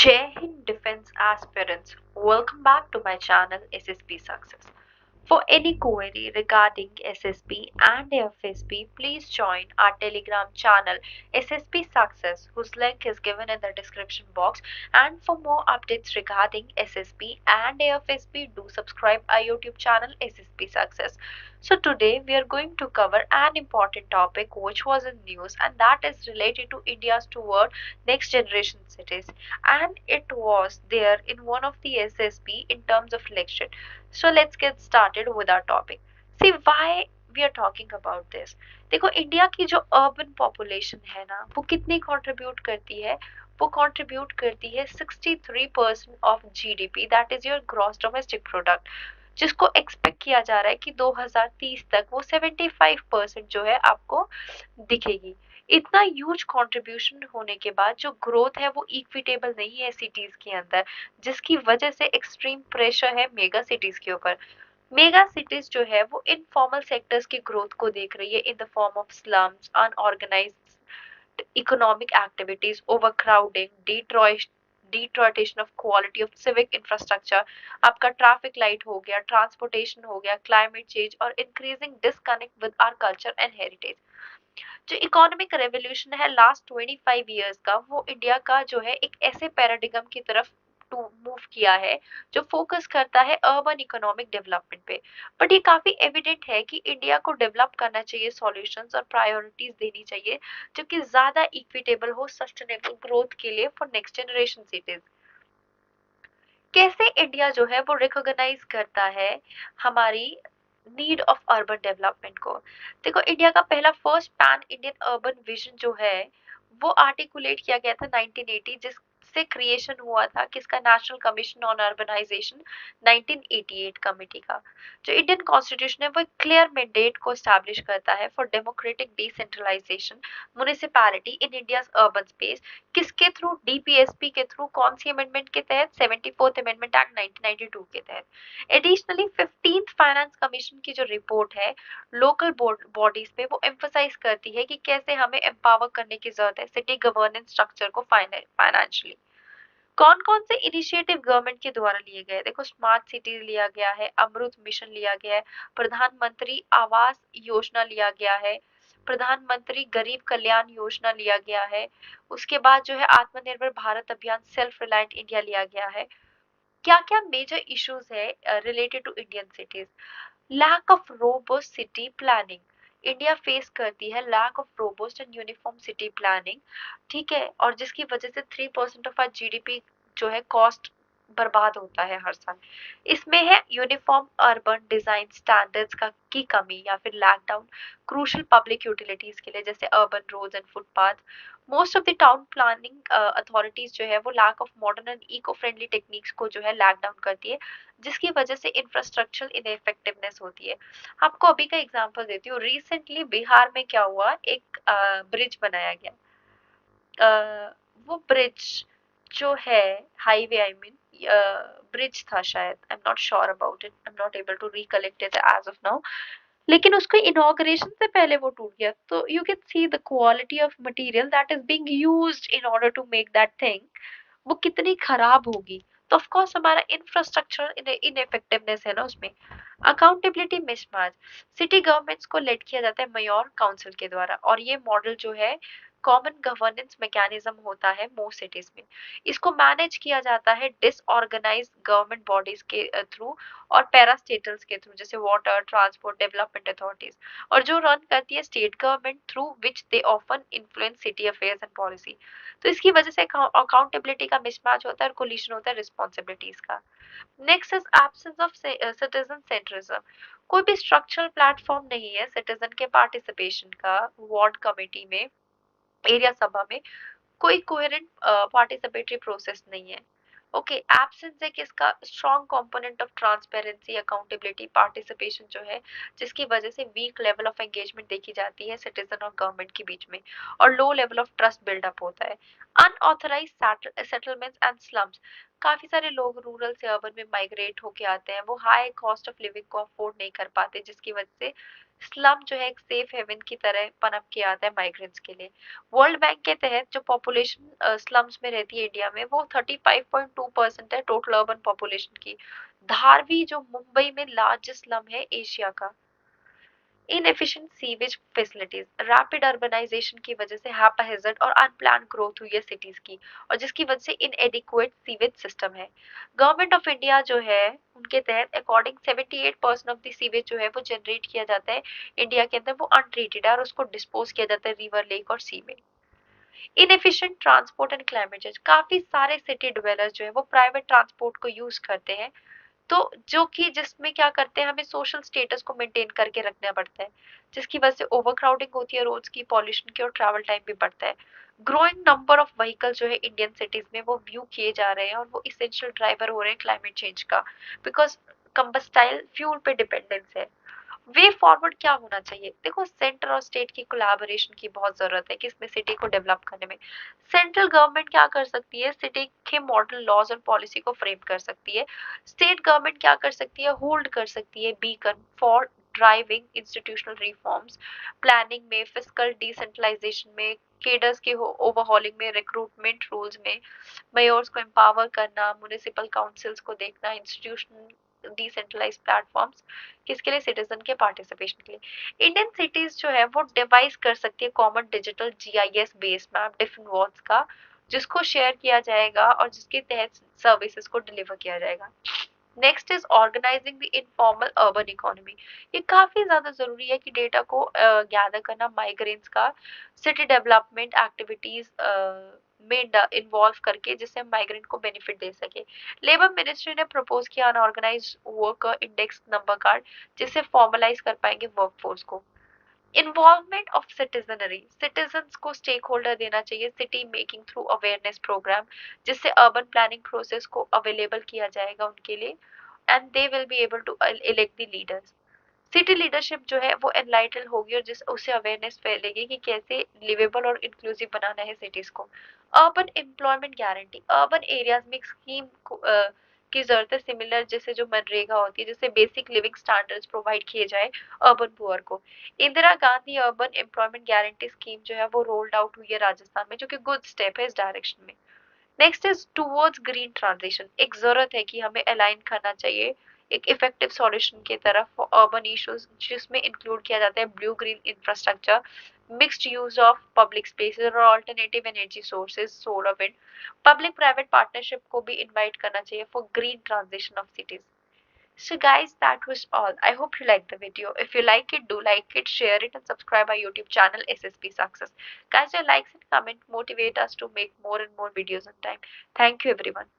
Jai Hind Defense Aspirants, welcome back to my channel SSP Success. For any query regarding SSP and FSP, please join our Telegram channel SSP Success, whose link is given in the description box. And for more updates regarding SSP and AFSP, do subscribe our YouTube channel SSP Success. So today we are going to cover an important topic which was in news, and that is related to India's toward next generation cities, and it was there in one of the SSP in terms of election. So let's get started with our topic. See why we are talking about this. देखो India की जो urban population है ना वो कितनी contribute करती है, वो कंट्रीब्यूट करती है 63% of GDP, that is your gross domestic product, जिसको एक्सपेक्ट किया जा रहा है कि 2030 तक वो 75% जो है आपको दिखेगी। इतना ह्यूज कंट्रीब्यूशन होने के बाद जो ग्रोथ है वो इक्विटेबल नहीं है सिटीज के अंदर, जिसकी वजह से एक्सट्रीम प्रेशर है मेगा सिटीज के ऊपर। मेगा सिटीज जो है वो इनफॉर्मल सेक्टर्स की ग्रोथ को देख रही है in the form of slums, unorganised economic activities, overcrowding, deterioration of quality of civic infrastructure, आपका ट्रैफिक लाइट हो गया, ट्रांसपोर्टेशन हो गया, क्लाइमेट चेंज और increasing disconnect with our culture and heritage. जो इकोनॉमिक रेवोल्यूशन है लास्ट 25 ईयर्स का, वो इंडिया का जो है एक ऐसे पैराडिगम की तरफ टू मूव किया है जो फोकस करता है अर्बन इकोनॉमिक डेवलपमेंट पे। बट ये काफी एविडेंट है कि इंडिया को डेवलप करना चाहिए, सॉल्यूशंस और प्रायोरिटीज देनी चाहिए जो कि ज्यादा इक्विटेबल हो सस्टेनेबल ग्रोथ के लिए फॉर नेक्स्ट जनरेशन सिटीज। कैसे इंडिया जो है वो रिकॉग्नाइज करता है हमारी नीड ऑफ अर्बन डेवलपमेंट को। देखो इंडिया का पहला first pan Indian urban vision जो है वो आर्टिकुलेट किया गया था 1980, जिससे क्रिएशन हुआ था किसका, national commission on urbanisation 1988 committee का। जो इंडियन कॉन्स्टिट्यूशन है वो क्लियर मैंडेट को स्टैब्लिश करता है for democratic decentralisation municipality in India's urban space. किसके थ्रू, डीपीएसपी के थ्रू, कौन सी अमेंडमेंट के तहत, 74th अमेंडमेंट एक्ट 1992 के तहत। एडिशनली 15th फाइनेंस कमीशन की जो रिपोर्ट है लोकल बॉडीज पे, वो एम्फोसाइज करती है कि कैसे हमें एम्पावर करने की जरूरत है सिटी गवर्नेंस स्ट्रक्चर को फाइनेंशियली। कौन कौन से इनिशिएटिव गवर्नमेंट के द्वारा लिए गए, देखो स्मार्ट सिटी लिया गया है, अमृत मिशन लिया गया है, प्रधानमंत्री आवास योजना लिया गया है, प्रधानमंत्री गरीब कल्याण योजना लिया गया है, उसके बाद जो है आत्मनिर्भर भारत अभियान, सेल्फ रिलायंट इंडिया लिया गया है। क्या क्या मेजर इश्यूज है related to Indian cities? Lack of robust city planning, India face करती है lack of robust and uniform city planning, ठीक है, और जिसकी वजह से 3% ऑफ आर जीडीपी जो है कॉस्ट बर्बाद होता है हर साल। इसमें है यूनिफॉर्म अर्बन डिजाइन स्टैंडर्ड्स का की कमी या फिर lack down crucial public utilities के लिए, जैसे urban roads and footpath. Most of the town planning authorities जो है वो lack of modern and eco friendly techniques को जो है लैक डाउन करती है, जिसकी वजह से इंफ्रास्ट्रक्चरल इनफेक्टिवनेस होती है। आपको अभी का एग्जांपल देती हूँ, रिसेंटली बिहार में क्या हुआ, एक ब्रिज बनाया गया। वो ब्रिज जो है, हाईवे आई मीन, ब्रिज था शायद, I am not sure about it, I am not able to recollect it as of now, लेकिन उसको इनॉग्रेशन से पहले वो टूट गया। तो you can see the quality of material that is being used in order to make that thing, वो कितनी खराब होगी। तो ऑफ कोर्स हमारा इंफ्रास्ट्रक्चर इनइफेक्टिवनेस है ना उसमें। अकाउंटेबिलिटी मिसमैच, सिटी गवर्नमेंट्स को लेड किया जाता है मेयर काउंसिल के द्वारा, और ये मॉडल जो है कॉमन गवर्नेंस मैकेनिज्म होता है मोस्ट सिटीज में। इसको मैनेज किया जाता है डिसऑर्गेनाइज गवर्नमेंट बॉडीज के थ्रू और पैरास्टेटल्स के थ्रू, जैसे वाटर ट्रांसपोर्ट डेवलपमेंट अथॉरिटीज, और जो रन करती है state government through which they often influence city affairs and policy. तो इसकी वजह से अकाउंटेबिलिटी का मिसमैच होता है और कोलिशन होता है रिस्पॉन्सिबिलिटीज का। Next is absence of citizen centrism, कोई भी स्ट्रक्चरल प्लेटफॉर्म नहीं है सिटीजन के पार्टिसिपेशन का। वार्ड कमेटी में, एरिया सभा में कोई कोहेरेंट पार्टिसिपेटरी प्रोसेस नहीं है। ओके, एब्सेंस है किसका, strong component of transparency, accountability, participation जो है, जिसकी वजह से वीक लेवल ऑफ एंगेजमेंट देखी जाती है सिटीजन और गवर्नमेंट के बीच में, और low level of trust buildup होता है। अनऑथराइज सेटलमेंट्स एंड स्लम्स, काफी सारे लोग रूरल से अर्बन में माइग्रेट होके आते हैं, वो हाई कॉस्ट ऑफ लिविंग को अफोर्ड नहीं कर पाते, जिसकी वजह से स्लम जो है एक सेफ हेवन की तरह पनप के आता है माइग्रेंट्स के लिए। वर्ल्ड बैंक के तहत जो पॉपुलेशन स्लम्स में रहती है इंडिया में वो 35.2% है टोटल अर्बन पॉपुलेशन की। धारवी जो मुंबई में लार्जेस्ट स्लम है एशिया का। Inefficient sewage facilities, rapid urbanisation की वजह से हैप्पीजेड और अनप्लान्ड ग्रोथ हुई है सिटीज की, और जिसकी वजह से इनएडिक्वेट सीवेज सिस्टम है। गवर्नमेंट ऑफ इंडिया जो है उनके तहत अकॉर्डिंग 78% ऑफ द सीवेज जो है वो जनरेट किया जाता है इंडिया के अंदर, वो अनट्रीटेड है और उसको डिस्पोज किया जाता है रिवर, लेक और सी में। Inefficient transport and climate change, काफी सारे सिटी डेवलपर्स जो है वो प्राइवेट ट्रांसपोर्ट को यूज करते हैं, तो जो कि जिसमें क्या करते हैं हमें सोशल स्टेटस को मेंटेन करके रखना पड़ता है, जिसकी वजह से ओवरक्राउडिंग होती है रोड्स की, पॉल्यूशन की, और ट्रैवल टाइम भी बढ़ता है। ग्रोइंग नंबर ऑफ व्हीकल जो है इंडियन सिटीज में वो व्यू किए जा रहे हैं और वो इसेंशियल ड्राइवर हो रहे हैं क्लाइमेट चेंज का, बिकॉज कंबस्टाइल फ्यूल पे डिपेंडेंस है। वे फॉरवर्ड क्या होना चाहिए? देखो, सेंटर और स्टेट की कोलैबोरेशन की बहुत जरूरत है कि इसमें सिटी को डेवलप करने में। सेंट्रल गवर्नमेंट क्या कर सकती है? सिटी के मॉडल लॉज और पॉलिसी को फ्रेम कर सकती है। स्टेट गवर्नमेंट क्या कर सकती है? होल्ड कर सकती है beacon for driving institutional reforms, planning में, फिजिकल डिसेंट्रलाइजेशन में, केडर्स के ओवरहॉलिंग में, रिक्रूटमेंट रूल्स में, मेयर्स को एम्पावर करना, म्युनिसिपल काउंसिल्स को देखना, इंस्टीट्यूशन डिसेंट्रलाइज प्लेटफॉर्म्स, किसके लिए? सिटीजन के पार्टिसिपेशन के लिए। इंडियन सिटीज जो है वो डिवाइस कर सकती है common digital GIS base map different wards का, जिसको शेयर किया जाएगा और जिसके तहत सर्विसेज को डिलीवर किया जाएगा। Next is organising the informal urban economy. ये काफी ज्यादा जरूरी है कि डेटा को गैदर करना माइग्रेंट्स का सिटी डेवलपमेंट एक्टिविटीज में इन्वॉल्व करके, जिससे माइग्रेंट को बेनिफिट दे सके। लेबर मिनिस्ट्री ने प्रपोज किया unorganise work index number card, जिससे फॉर्मलाइज कर पाएंगे वर्कफोर्स को। इन्वॉल्वमेंट ऑफ सिटीजनरी, सिटीजन्स को स्टेक होल्डर देना चाहिए city making through awareness programme, जिससे अर्बन प्लानिंग प्रोसेस को अवेलेबल किया जाएगा उनके लिए, and they will be able to elect the leaders. City leadership जो है वो एनलाइटन होगी और जिस उससे अवेयरनेस फैलेगी कि कैसे लिवेबल और इंक्लूसिव बनाना है सिटीज को। Urban employment guarantee, urban areas में एक स्कीम की जरूरत है सिमिलर जैसे जो मनरेगा होती है, जिससे बेसिक लिविंग स्टैंडर्ड्स प्रोवाइड किए जाए अर्बन पुअर को। Indira Gandhi urban employment guarantee scheme जो है वो रोल्ड आउट हुई है राजस्थान में, जो कि गुड स्टेप है इस डायरेक्शन में। Next is towards green transition, एक जरूरत है कि हमें अलाइन करना चाहिए एक इफेक्टिव सॉल्यूशन की तरफ फॉर अर्बन इश्यूज, जिसमें इंक्लूड किया जाता है blue green infrastructure, mixed use of public spaces और alternative energy sources, solar wind. Public private partnership को भी इनवाइट करना चाहिए for green transition of cities. So guys, that was all. I hope you liked the video. If you like it, do like it, share it, and subscribe our YouTube channel SSP Success. Guys, your likes and comment motivate us to make more and more videos on time. Thank you everyone.